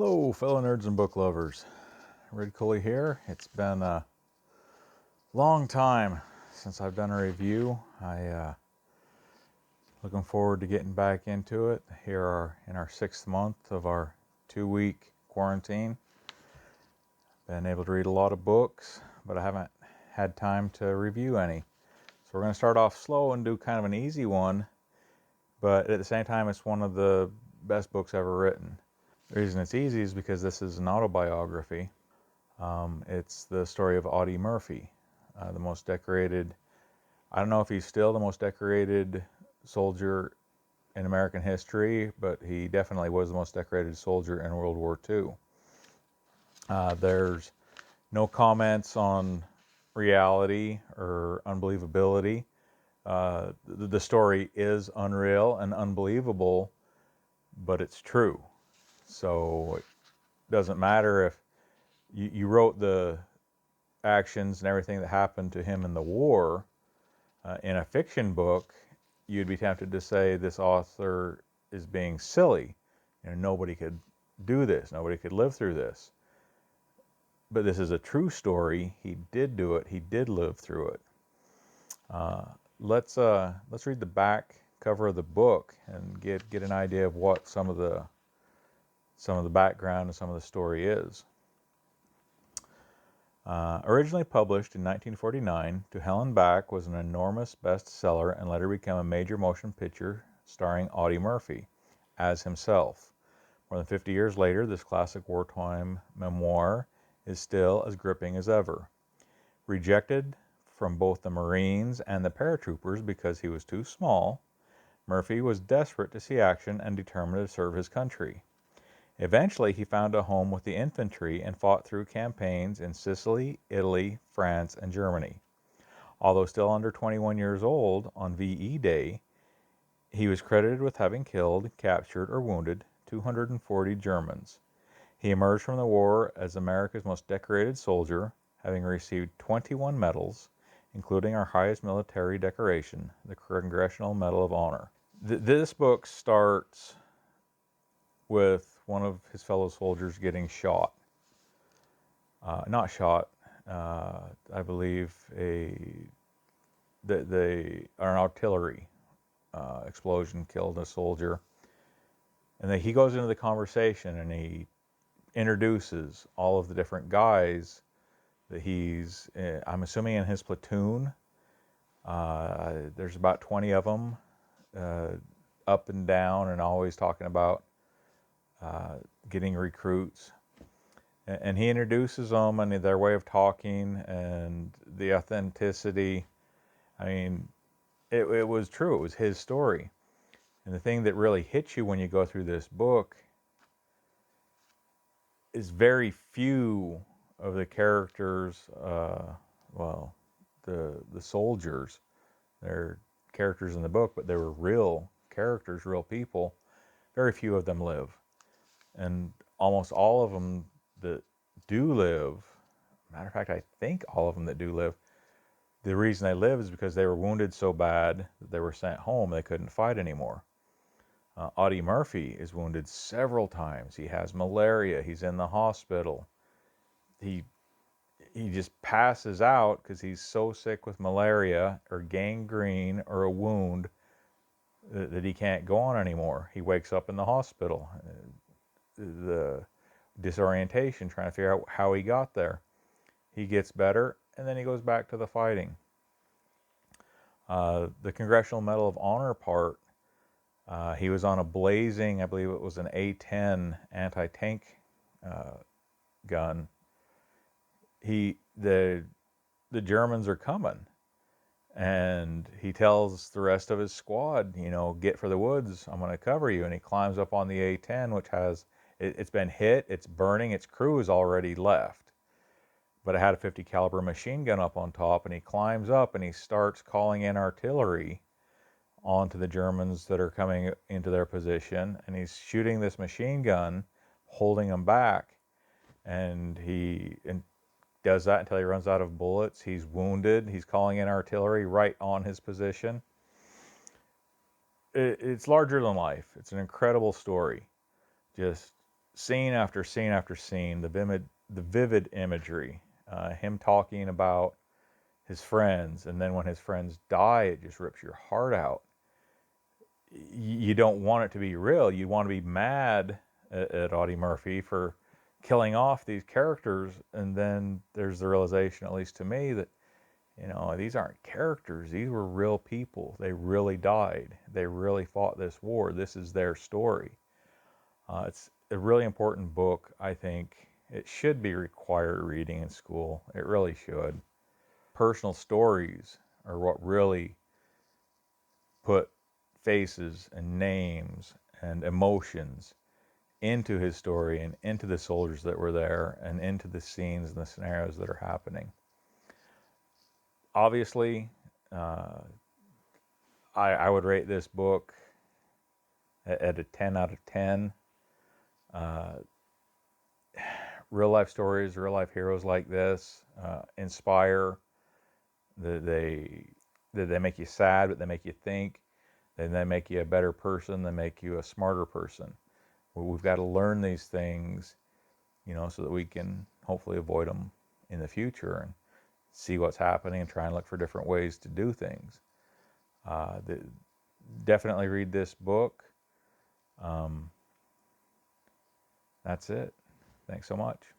Hello, fellow nerds and book lovers. Ridcully here. It's been a long time since I've done a review. Looking forward to getting back into it. Here are in our 6th month of our 2-week quarantine. Been able to read a lot of books, but I haven't had time to review any. So we're going to start off slow and do kind of an easy one, but at the same time, it's one of the best books ever written. The reason it's easy is because this is an autobiography. It's the story of Audie Murphy, the most decorated, I don't know if he's still the most decorated soldier in American history, but he definitely was the most decorated soldier in World War II. There's no comments on reality or unbelievability. The story is unreal and unbelievable, but it's true. So it doesn't matter if you wrote the actions and everything that happened to him in the war in a fiction book, you'd be tempted to say this author is being silly. Nobody could do this. Nobody could live through this. But this is a true story. He did do it. He did live through it. Let's read the back cover of the book and get an idea of what some of the background and some of the story is. Originally published in 1949, To Hell and Back was an enormous bestseller and later became a major motion picture starring Audie Murphy as himself. More than 50 years later, this classic wartime memoir is still as gripping as ever. Rejected from both the Marines and the paratroopers because he was too small, Murphy was desperate to see action and determined to serve his country. Eventually, he found a home with the infantry and fought through campaigns in Sicily, Italy, France, and Germany. Although still under 21 years old, on VE Day, he was credited with having killed, captured, or wounded 240 Germans. He emerged from the war as America's most decorated soldier, having received 21 medals, including our highest military decoration, the Congressional Medal of Honor. This book starts with one of his fellow soldiers getting shot. Not shot, I believe an artillery explosion killed a soldier. And then he goes into the conversation and he introduces all of the different guys that he's, I'm assuming in his platoon. There's about 20 of them, up and down, and always talking about getting recruits. And he introduces them and their way of talking and the authenticity. I mean, it was true. It was his story. And the thing that really hits you when you go through this book is very few of the characters, the soldiers, they're characters in the book, but they were real characters, real people. Very few of them live. And almost all of them that do live, matter of fact, I think all of them that do live, the reason they live is because they were wounded so bad that they were sent home. They couldn't fight anymore. Audie Murphy is wounded several times. He has malaria. He's in the hospital. He just passes out because he's so sick with malaria or gangrene or a wound that he can't go on anymore. He wakes up in the hospital. The disorientation, trying to figure out how he got there. He gets better, and then he goes back to the fighting. The Congressional Medal of Honor part, he was on a blazing, I believe it was an A-10 anti-tank gun. The Germans are coming, and he tells the rest of his squad, get for the woods, I'm going to cover you. And he climbs up on the A-10, which has, it's been hit, it's burning, its crew is already left. But it had a 50 caliber machine gun up on top, and he climbs up and he starts calling in artillery onto the Germans that are coming into their position, and he's shooting this machine gun, holding them back, and he does that until he runs out of bullets. He's wounded. He's calling in artillery right on his position. It's larger than life. It's an incredible story. Just scene after scene after scene, the vivid imagery, him talking about his friends, and then when his friends die, it just rips your heart out. You don't want it to be real. You want to be mad at Audie Murphy for killing off these characters, and then there's the realization, at least to me, that these aren't characters. These were real people. They really died. They really fought this war. This is their story. It's a really important book, I think. It should be required reading in school. It really should. Personal stories are what really put faces and names and emotions into his story and into the soldiers that were there and into the scenes and the scenarios that are happening. Obviously, I would rate this book at a 10 out of 10. Uh, Real life stories, real life heroes like this inspire. They they make you sad, but they make you think. And they make you a better person. They make you a smarter person. We've got to learn these things, so that we can hopefully avoid them in the future and see what's happening and try and look for different ways to do things. Definitely read this book. That's it. Thanks so much.